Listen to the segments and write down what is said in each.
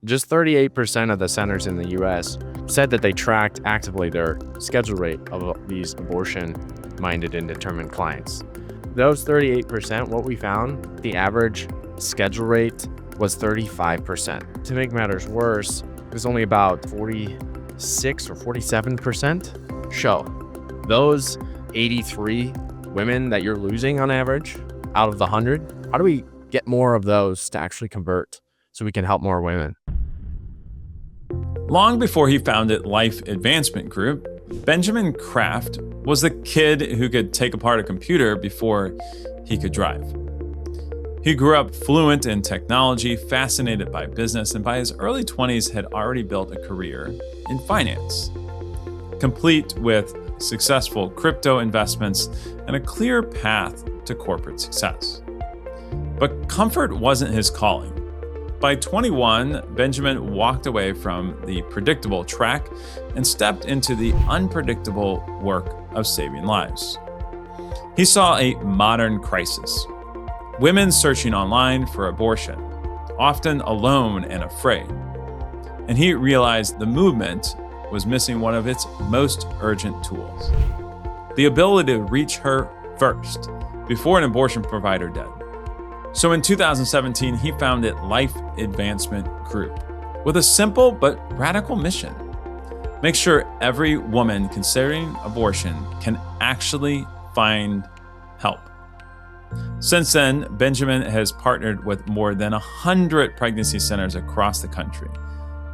Just 38% of the centers in the US said that they tracked actively their schedule rate of these abortion-minded and determined clients. Those 38%, what we found, the average schedule rate was 35%. To make matters worse, there's only about 46 or 47% show. Those 83 women that you're losing on average out of the 100, how do we get more of those to actually convert so we can help more women? Long before he founded Life Advancement Group, Benjamin Kraft was the kid who could take apart a computer before he could drive. He grew up fluent in technology, fascinated by business, and by his early 20s had already built a career in finance, complete with successful crypto investments and a clear path to corporate success. But comfort wasn't his calling. By 21, Benjamin walked away from the predictable track and stepped into the unpredictable work of saving lives. He saw a modern crisis. Women searching online for abortion, often alone and afraid. And he realized the movement was missing one of its most urgent tools: the ability to reach her first, before an abortion provider did. So in 2017, he founded Life Advancement Group with a simple but radical mission: make sure every woman considering abortion can actually find help. Since then, Benjamin has partnered with more than 100 pregnancy centers across the country,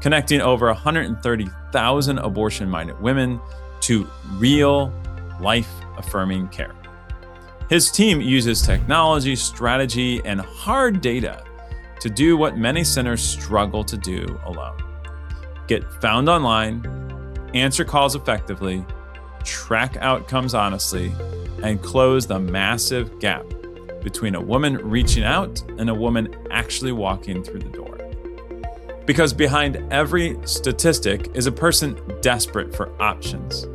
connecting over 130,000 abortion-minded women to real, life-affirming care. His team uses technology, strategy, and hard data to do what many centers struggle to do alone: get found online, answer calls effectively, track outcomes honestly, and close the massive gap between a woman reaching out and a woman actually walking through the door. Because behind every statistic is a person desperate for options,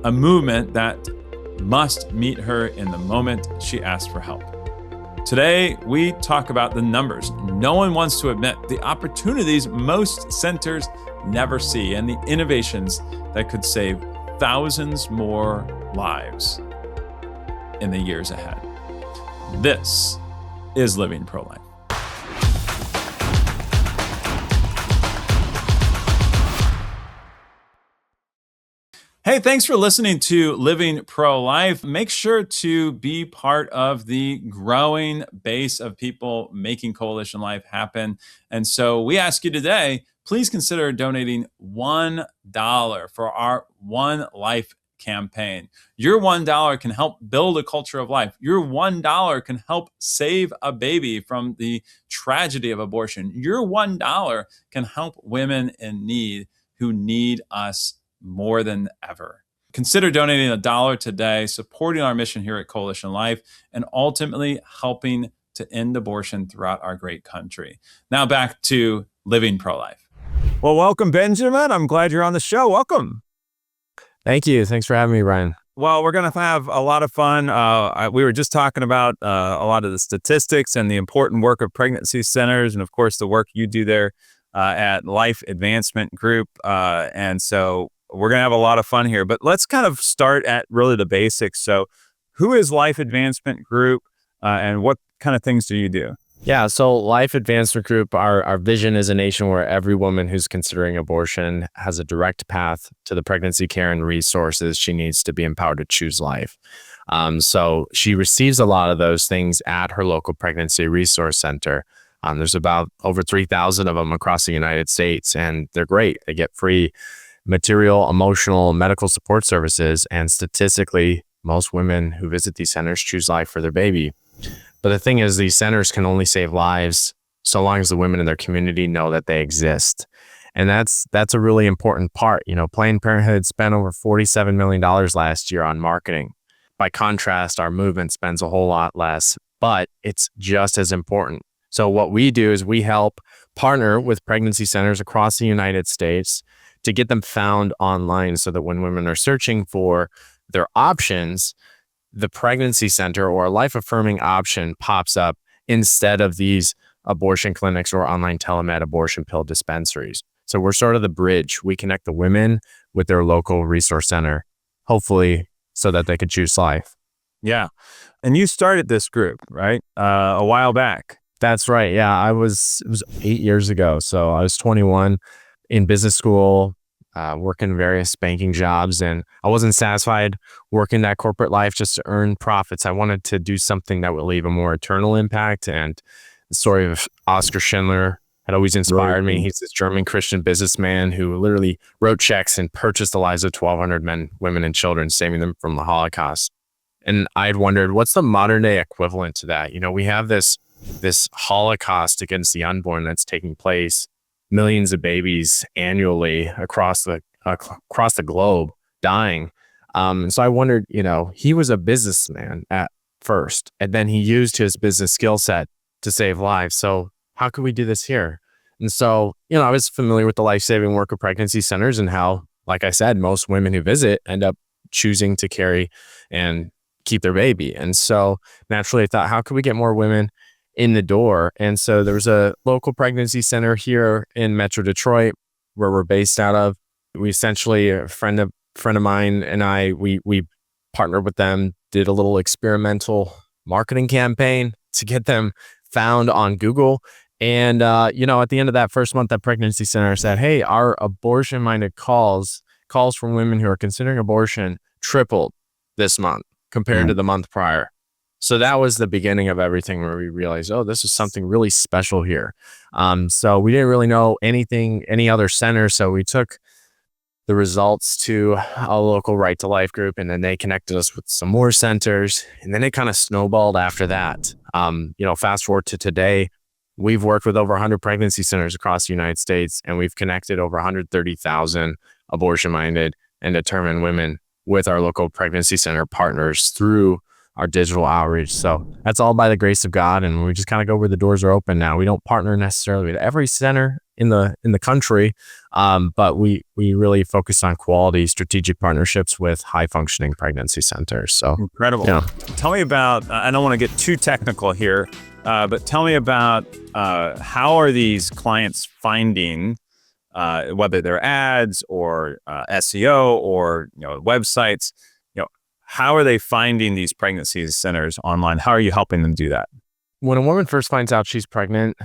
a movement that must meet her in the moment she asks for help. Today, we talk about the numbers no one wants to admit, the opportunities most centers never see, and the innovations that could save thousands more lives in the years ahead. This is Living Pro-Life. Hey, thanks for listening to Living Pro-Life. Make sure to be part of the growing base of people making Coalition Life happen. And so we ask you today, please consider donating $1 for our One Life campaign. Your $1 can help build a culture of life. Your $1 can help save a baby from the tragedy of abortion. Your $1 can help women in need who need us more than ever. Consider donating $1 today, supporting our mission here at Coalition Life, and ultimately helping to end abortion throughout our great country. Now back to Living Pro-Life. Well, welcome, Benjamin. I'm glad you're on the show. Welcome. Thank you. Thanks for having me, Ryan. Well, we're going to have a lot of fun. We were just talking about a lot of the statistics and the important work of pregnancy centers, and of course, the work you do there at Life Advancement Group. And so we're going to have a lot of fun here, but let's kind of start at really the basics. So who is Life Advancement Group and what kind of things do you do? Yeah, so Life Advancement Group, our vision is a nation where every woman who's considering abortion has a direct path to the pregnancy care and resources she needs to be empowered to choose life. So she receives a lot of those things at her local pregnancy resource center. There's about over 3,000 of them across the United States, and they're great. They get free material, emotional, medical support services, and statistically, most women who visit these centers choose life for their baby. But the thing is, these centers can only save lives so long as the women in their community know that they exist. And that's a really important part. You know, Planned Parenthood spent over $47 million last year on marketing. By contrast, our movement spends a whole lot less, but it's just as important. So what we do is we help partner with pregnancy centers across the United States to get them found online so that when women are searching for their options, the pregnancy center or a life-affirming option pops up instead of these abortion clinics or online telemed abortion pill dispensaries. So we're sort of the bridge. We connect the women with their local resource center, hopefully so that they could choose life. Yeah. And you started this group, right? A while back. That's right. Yeah, it was 8 years ago. So I was 21 in business school, working various banking jobs, and I wasn't satisfied working that corporate life just to earn profits. I wanted to do something that would leave a more eternal impact. And the story of Oscar Schindler had always inspired me. He's this German Christian businessman who literally wrote checks and purchased the lives of 1,200 men, women, and children, saving them from the Holocaust. And I'd wondered, what's the modern day equivalent to that? You know, we have this Holocaust against the unborn that's taking place, millions of babies annually across the globe dying. So I wondered, you know, he was a businessman at first, and then he used his business skill set to save lives. So how could we do this here? And so, you know, I was familiar with the life-saving work of pregnancy centers and how, like I said, most women who visit end up choosing to carry and keep their baby. And so naturally I thought, how could we get more women in the door? And so there was a local pregnancy center here in Metro Detroit where we're based out of. We essentially, a friend of mine and I, we partnered with them, did a little experimental marketing campaign to get them found on Google. And, you know, at the end of that first month, that pregnancy center said, hey, our abortion-minded calls from women who are considering abortion tripled this month compared to the month prior. So that was the beginning of everything, where we realized, oh, this is something really special here. So we didn't really know any other center. So we took the results to a local Right to Life group, and then they connected us with some more centers, and then it kind of snowballed after that. You know, fast forward to today, we've worked with over 100 pregnancy centers across the United States, and we've connected over 130,000 abortion-minded and determined women with our local pregnancy center partners through our digital outreach. So that's all by the grace of God, and we just kind of go where the doors are open now. We don't partner necessarily with every center in the country, but we really focus on quality strategic partnerships with high functioning pregnancy centers. So incredible. Yeah. Tell me about, I don't want to get too technical here, but tell me about how are these clients finding, whether they're ads or SEO or, you know, websites, you know, how are they finding these pregnancy centers online? How are you helping them do that? When a woman first finds out she's pregnant,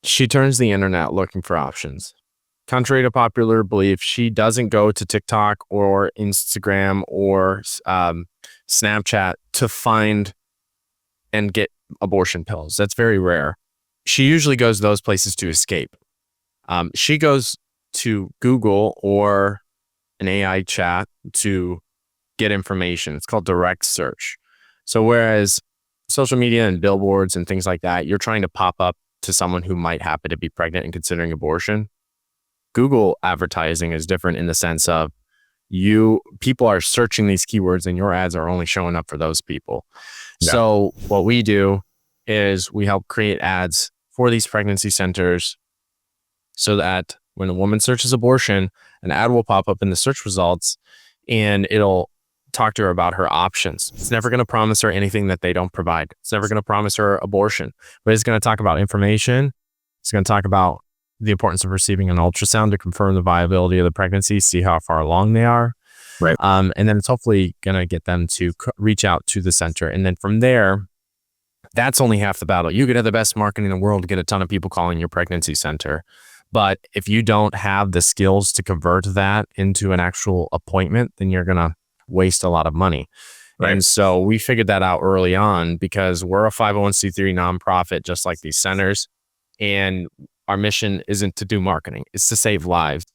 she turns the internet looking for options. Contrary to popular belief, she doesn't go to TikTok or Instagram or Snapchat to find and get abortion pills. That's very rare. She usually goes to those places to escape. She goes to Google or an AI chat to get information. It's called direct search. So whereas social media and billboards and things like that, you're trying to pop up to someone who might happen to be pregnant and considering abortion, Google advertising is different in the sense of people are searching these keywords and your ads are only showing up for those people. Yeah. So what we do is we help create ads for these pregnancy centers so that when a woman searches abortion, an ad will pop up in the search results and it'll talk to her about her options. It's never going to promise her anything that they don't provide. It's never going to promise her abortion, but it's going to talk about information. It's going to talk about the importance of receiving an ultrasound to confirm the viability of the pregnancy, see how far along they are. Right. And then it's hopefully going to get them to reach out to the center. And then from there, that's only half the battle. You could have the best marketing in the world to get a ton of people calling your pregnancy center. But if you don't have the skills to convert that into an actual appointment, then you're going to waste a lot of money. Right. And so we figured that out early on because we're a 501c3 nonprofit, just like these centers. And our mission isn't to do marketing, it's to save lives.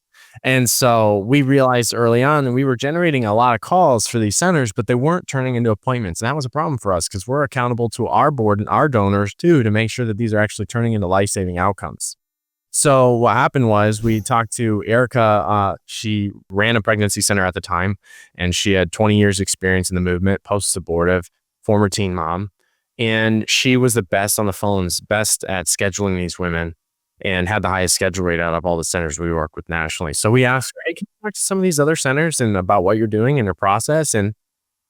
And so we realized early on that we were generating a lot of calls for these centers, but they weren't turning into appointments. And that was a problem for us because we're accountable to our board and our donors too, to make sure that these are actually turning into life-saving outcomes. So what happened was we talked to Erica. She ran a pregnancy center at the time, and she had 20 years experience in the movement, post-abortive, former teen mom. And she was the best on the phones, best at scheduling these women, and had the highest schedule rate out of all the centers we work with nationally. So we asked her, hey, can you talk to some of these other centers and about what you're doing in your process? And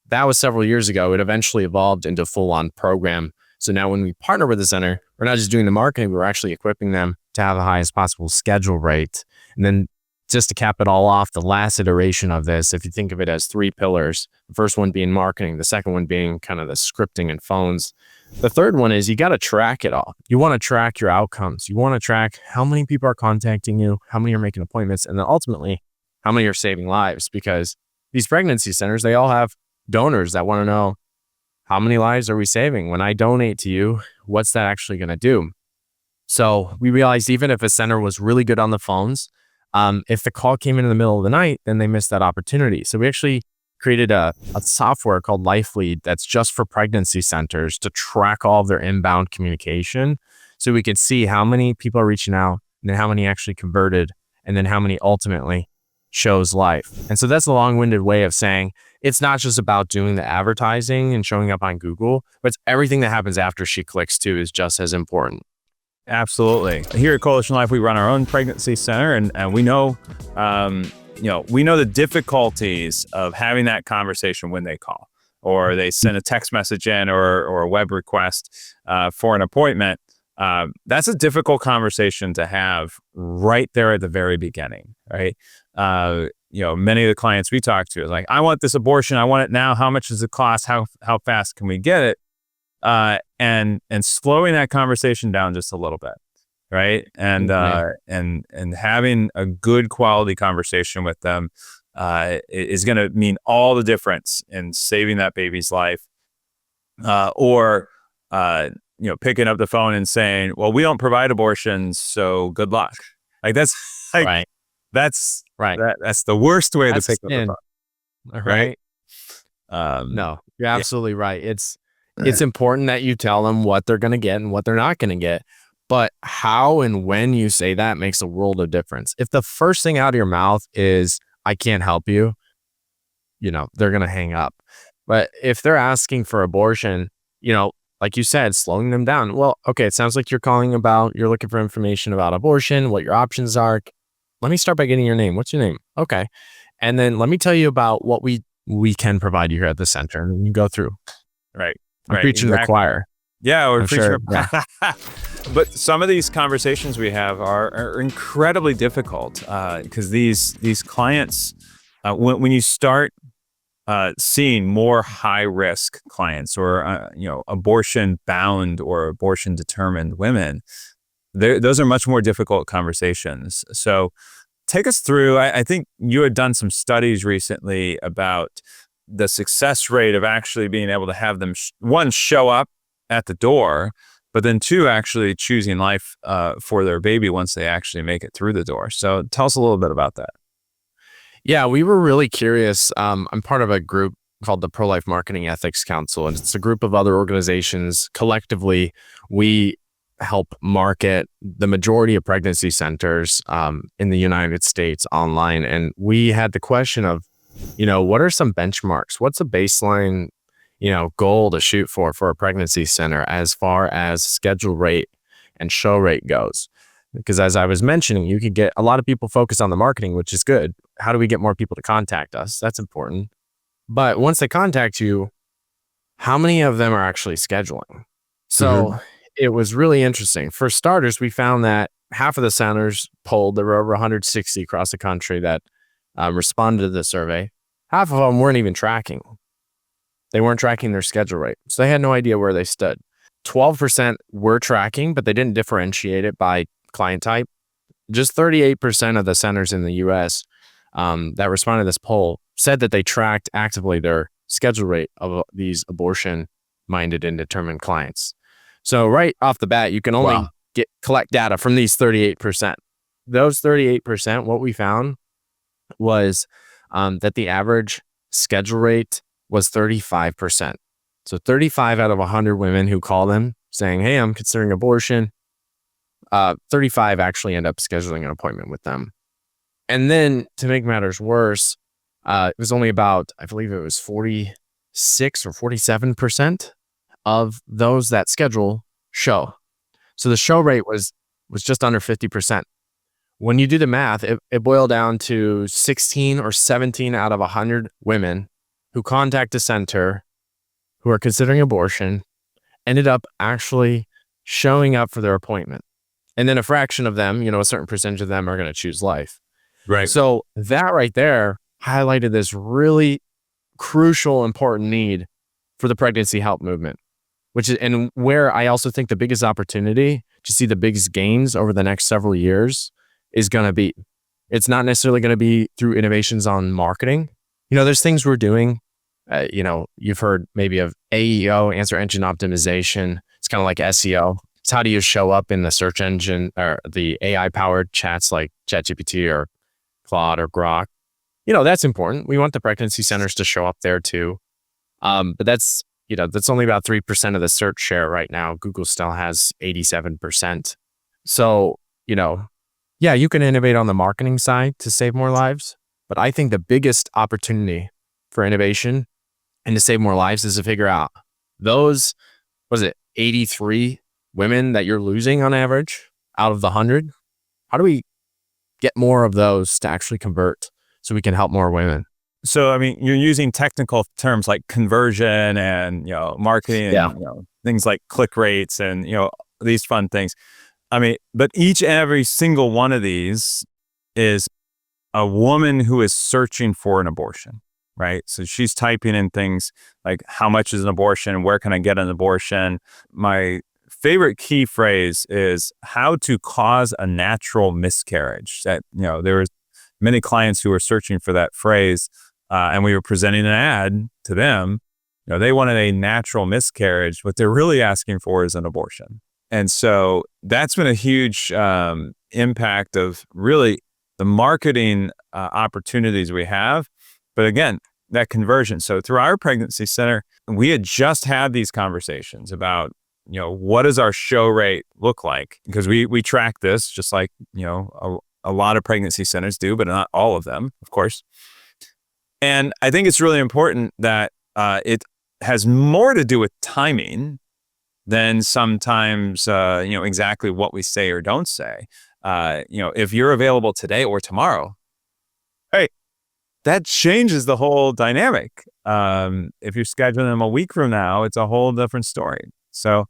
that was several years ago. It eventually evolved into a full-on program So now when we partner with the center, we're not just doing the marketing, we're actually equipping them to have the highest possible schedule rate. And then just to cap it all off, the last iteration of this, if you think of it as 3 pillars, the first one being marketing, the second one being kind of the scripting and phones. The third one is you got to track it all. You want to track your outcomes. You want to track how many people are contacting you, how many are making appointments, and then ultimately how many are saving lives, because these pregnancy centers, they all have donors that want to know, how many lives are we saving? When I donate to you, what's that actually going to do? So we realized even if a center was really good on the phones, if the call came in the middle of the night, then they missed that opportunity. So we actually created a software called LifeLead that's just for pregnancy centers to track all of their inbound communication. So we could see how many people are reaching out, and then how many actually converted, and then how many ultimately chose life. And so that's a long-winded way of saying it's not just about doing the advertising and showing up on Google, but it's everything that happens after she clicks too is just as important. Absolutely. Here at Coalition Life, we run our own pregnancy center, and we know, we know the difficulties of having that conversation when they call, or they send a text message in, or a web request for an appointment. That's a difficult conversation to have right there at the very beginning, right? Many of the clients we talk to is like, I want this abortion. I want it now. How much does it cost? How fast can we get it? And slowing that conversation down just a little bit, right? And having a good quality conversation with them is going to mean all the difference in saving that baby's life. Or picking up the phone and saying, well, we don't provide abortions, so good luck. Like that's like, Right. That's Right. That's the worst way That's to pick up the phone. Right. Right. No, you're absolutely right. It's important that you tell them what they're going to get and what they're not going to get. But how and when you say that makes a world of difference. If the first thing out of your mouth is, I can't help you, they're going to hang up. But if they're asking for abortion, like you said, slowing them down. Well, okay, it sounds like you're looking for information about abortion, what your options are. Let me start by getting your name. What's your name? Okay. And then let me tell you about what we can provide you here at the center. And you go through. Right. I'm preaching to the choir. Yeah, we're preaching. Sure. Yeah. But some of these conversations we have are incredibly difficult because these clients, when you start seeing more high risk clients or abortion bound or abortion determined women, those are much more difficult conversations. So take us through. I think you had done some studies recently about the success rate of actually being able to have them one, show up at the door, but then two, actually choosing life for their baby once they actually make it through the door. So tell us a little bit about that. Yeah, we were really curious. I'm part of a group called the Pro-Life Marketing Ethics Council, and it's a group of other organizations. Collectively, we help market the majority of pregnancy centers in the United States online. And we had the question of, what are some benchmarks? What's a baseline, goal to shoot for a pregnancy center as far as schedule rate and show rate goes? Because as I was mentioning, you could get a lot of people focused on the marketing, which is good. How do we get more people to contact us? That's important. But once they contact you, how many of them are actually scheduling? So it was really interesting. For starters, we found that half of the centers polled, there were over 160 across the country that responded to the survey. Half of them weren't even tracking. They weren't tracking their schedule rate. So they had no idea where they stood. 12% were tracking, but they didn't differentiate it by client type. Just 38% of the centers in the US that responded to this poll said that they tracked actively their schedule rate of these abortion-minded and determined clients. So right off the bat, you can only collect data from these 38%. Those 38%, what we found was that the average schedule rate was 35%. So 35 out of 100 women who call them saying, hey, I'm considering abortion, 35 actually end up scheduling an appointment with them. And then to make matters worse, it was only about, I believe it was 46 or 47% of those that schedule show. So the show rate was just under 50%. When you do the math, it boiled down to 16 or 17 out of 100 women who contact a center who are considering abortion ended up actually showing up for their appointment. And then a fraction of them, a certain percentage of them are going to choose life. Right. So that right there highlighted this really crucial, important need for the pregnancy help movement, and where I also think the biggest opportunity to see the biggest gains over the next several years is going to be. It's not necessarily going to be through innovations on marketing. There's things we're doing. You've heard maybe of AEO, answer engine optimization. It's kind of like SEO. It's how do you show up in the search engine or the AI-powered chats like ChatGPT or Claude or Grok. That's important. We want the pregnancy centers to show up there too. But that's only about 3% of the search share right now. Google still has 87%. So, yeah, you can innovate on the marketing side to save more lives. But I think the biggest opportunity for innovation and to save more lives is to figure out those, 83 women that you're losing on average out of the 100? How do we get more of those to actually convert so we can help more women? So, you're using technical terms like conversion and, marketing and, things like click rates and, these fun things. But each and every single one of these is a woman who is searching for an abortion, right? So she's typing in things like, how much is an abortion? Where can I get an abortion? My favorite key phrase is how to cause a natural miscarriage. That, there was many clients who were searching for that phrase, and we were presenting an ad to them. They wanted a natural miscarriage. What they're really asking for is an abortion. And so that's been a huge impact of really the marketing opportunities we have. But again, that conversion. So through our pregnancy center, we had just had these conversations about, what does our show rate look like? Because we track this just like, a lot of pregnancy centers do, but not all of them, of course. And I think it's really important that it has more to do with timing than sometimes, exactly what we say or don't say. If you're available today or tomorrow, hey, that changes the whole dynamic. If you're scheduling them a week from now, it's a whole different story. So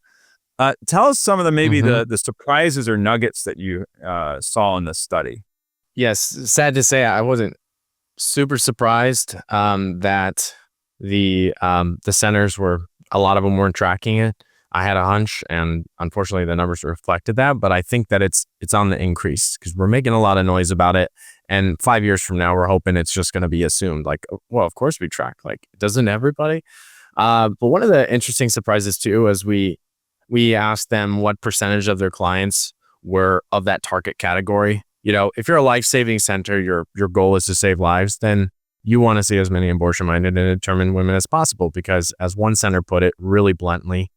tell us some of the surprises or nuggets that you saw in this study. Yes, sad to say, I wasn't super surprised that the centers a lot of them weren't tracking it. I had a hunch, and unfortunately, the numbers reflected that. But I think that it's on the increase because we're making a lot of noise about it. And 5 years from now, we're hoping it's just going to be assumed like, well, of course we track. Like, doesn't everybody? But one of the interesting surprises too is we asked them what percentage of their clients were of that target category. If you're a life-saving center, your goal is to save lives, then you want to see as many abortion-minded and determined women as possible. Because as one center put it really bluntly,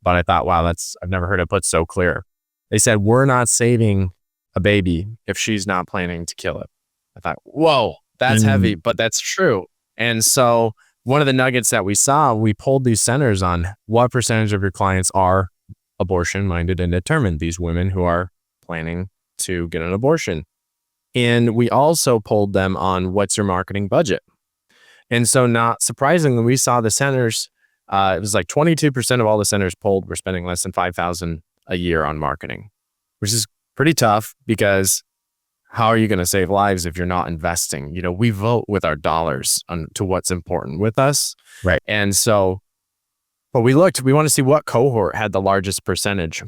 but I thought, wow, I've never heard it put so clear. They said, we're not saving a baby if she's not planning to kill it. I thought, whoa, that's heavy, but that's true. And so one of the nuggets that we saw, we polled these centers on what percentage of your clients are abortion-minded and determined, these women who are planning to get an abortion. And we also polled them on what's your marketing budget. And so not surprisingly, we saw the centers, it was like 22% of all the centers polled were spending less than $5,000 a year on marketing, which is pretty tough because how are you going to save lives if you're not investing? We vote with our dollars to what's important with us. Right. And so, but we want to see what cohort had the largest percentage.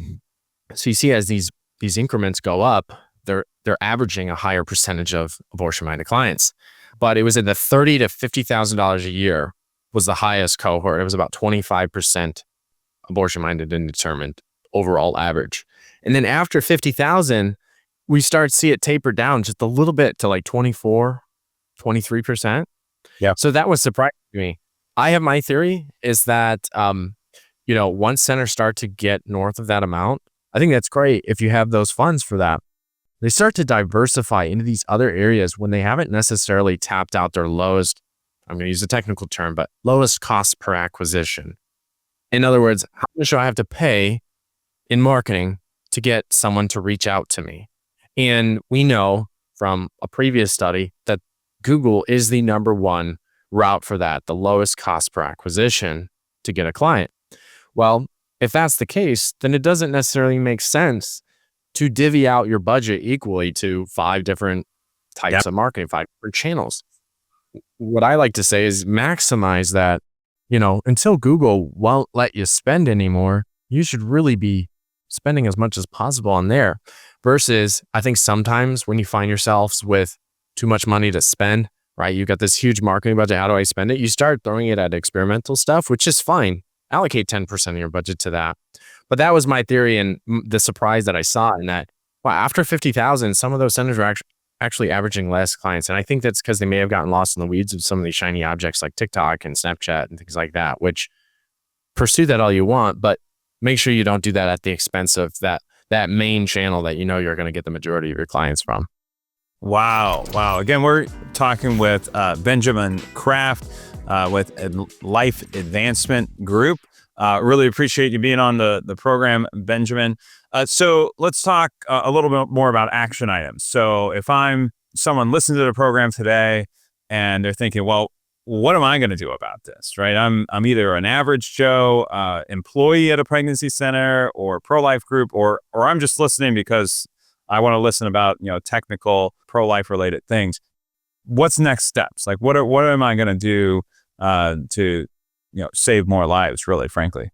So you see as these increments go up, they're averaging a higher percentage of abortion-minded clients. But it was in the $30,000 to $50,000 a year was the highest cohort. It was about 25% abortion-minded and determined overall average. And then after 50,000, we start to see it taper down just a little bit to like 24, 23%. Yeah. So that was surprising to me. I have my theory is that, once centers start to get north of that amount, I think that's great if you have those funds for that. They start to diversify into these other areas when they haven't necessarily tapped out their lowest, I'm going to use a technical term, but lowest cost per acquisition. In other words, how much do I have to pay in marketing to get someone to reach out to me? And we know from a previous study that Google is the number one route for that, the lowest cost per acquisition to get a client. Well, if that's the case, then it doesn't necessarily make sense to divvy out your budget equally to 5 different types of marketing, 5 different channels. What I like to say is maximize that, until Google won't let you spend anymore, you should really be spending as much as possible on there. Versus, I think sometimes when you find yourselves with too much money to spend, right? You got this huge marketing budget. How do I spend it? You start throwing it at experimental stuff, which is fine. Allocate 10% of your budget to that. But that was my theory, and the surprise that I saw in that, wow, after 50,000, some of those centers are actually averaging less clients. And I think that's because they may have gotten lost in the weeds of some of these shiny objects like TikTok and Snapchat and things like that, which pursue that all you want, but make sure you don't do that at the expense of that main channel that you're going to get the majority of your clients from. Wow. Again, we're talking with Benjamin Kraft with Life Advancement Group. Really appreciate you being on the program, Benjamin. So let's talk a little bit more about action items. So if I'm someone listening to the program today and they're thinking, well, what am I going to do about this, right? I'm either an average Joe employee at a pregnancy center or pro-life group, or I'm just listening because I want to listen about, technical pro-life related things. What's next steps? Like what am I going to do to save more lives, really, frankly?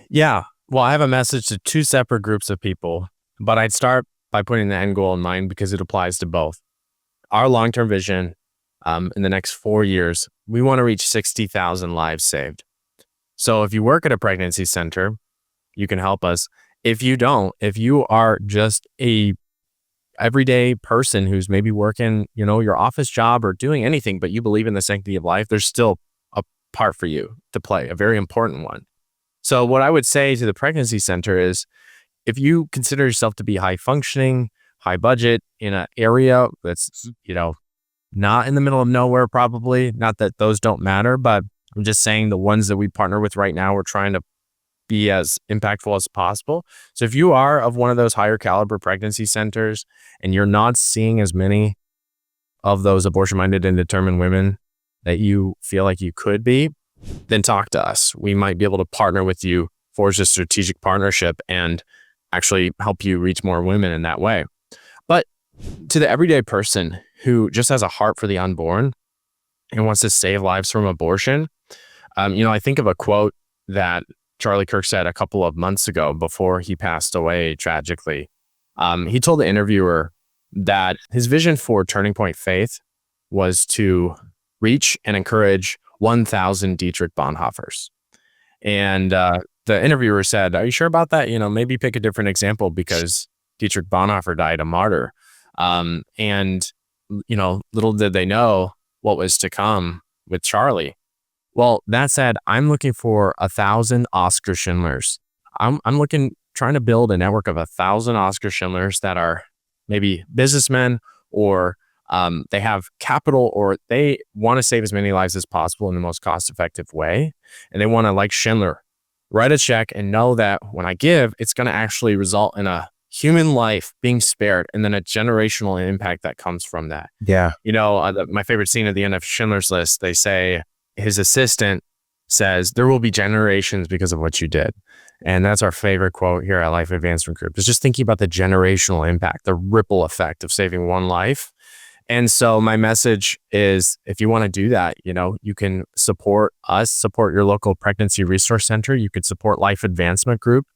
Yeah. Well, I have a message to 2 separate groups of people, but I'd start by putting the end goal in mind because it applies to both. Our long-term vision in the next 4 years, we want to reach 60,000 lives saved. So if you work at a pregnancy center, you can help us. If you don't, if you are just a everyday person who's maybe working, your office job or doing anything, but you believe in the sanctity of life, there's still a part for you to play, a very important one. So what I would say to the pregnancy center is, if you consider yourself to be high functioning, high budget in an area that's, not in the middle of nowhere, probably, not that those don't matter, but I'm just saying the ones that we partner with right now, we're trying to be as impactful as possible. So if you are of one of those higher caliber pregnancy centers and you're not seeing as many of those abortion-minded and determined women that you feel like you could be, then talk to us. We might be able to partner with you, forge a strategic partnership, and actually help you reach more women in that way. But to the everyday person who just has a heart for the unborn and wants to save lives from abortion, I think of a quote that Charlie Kirk said a couple of months ago before he passed away tragically. He told the interviewer that his vision for Turning Point Faith was to reach and encourage 1,000 Dietrich Bonhoeffers. And the interviewer said, "Are you sure about that? Maybe pick a different example because Dietrich Bonhoeffer died a martyr." And little did they know what was to come with Charlie. Well, that said, I'm looking for 1,000 Oscar Schindlers. I'm trying to build a network of 1,000 Oscar Schindlers that are maybe businessmen, or they have capital, or they want to save as many lives as possible in the most cost-effective way. And they want to, like Schindler, write a check and know that when I give, it's going to actually result in a human life being spared, and then a generational impact that comes from that. Yeah. My favorite scene at the end of Schindler's List, they say, his assistant says, "There will be generations because of what you did." And that's our favorite quote here at Life Advancement Group, is just thinking about the generational impact, the ripple effect of saving one life. And so my message is, if you want to do that, you can support us, support your local pregnancy resource center. You could support Life Advancement Group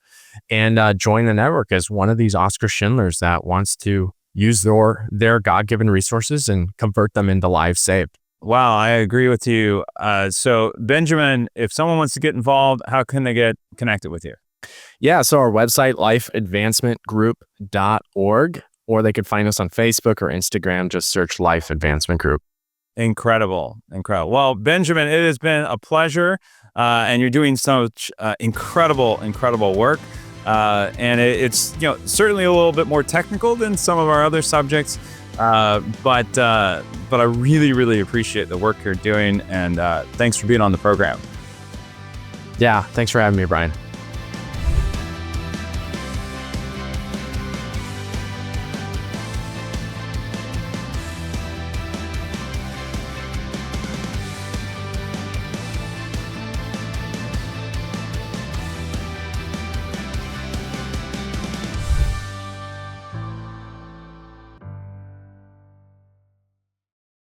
and join the network as one of these Oscar Schindlers that wants to use their God-given resources and convert them into lives saved. Wow, I agree with you. So Benjamin, if someone wants to get involved, how can they get connected with you? Yeah, so our website, lifeadvancementgroup.org, or they could find us on Facebook or Instagram. Just search Life Advancement Group. Incredible. Well, Benjamin, it has been a pleasure, and you're doing such incredible work. And it's certainly a little bit more technical than some of our other subjects, but I really appreciate the work you're doing, and thanks for being on the program. Yeah, thanks for having me, Brian.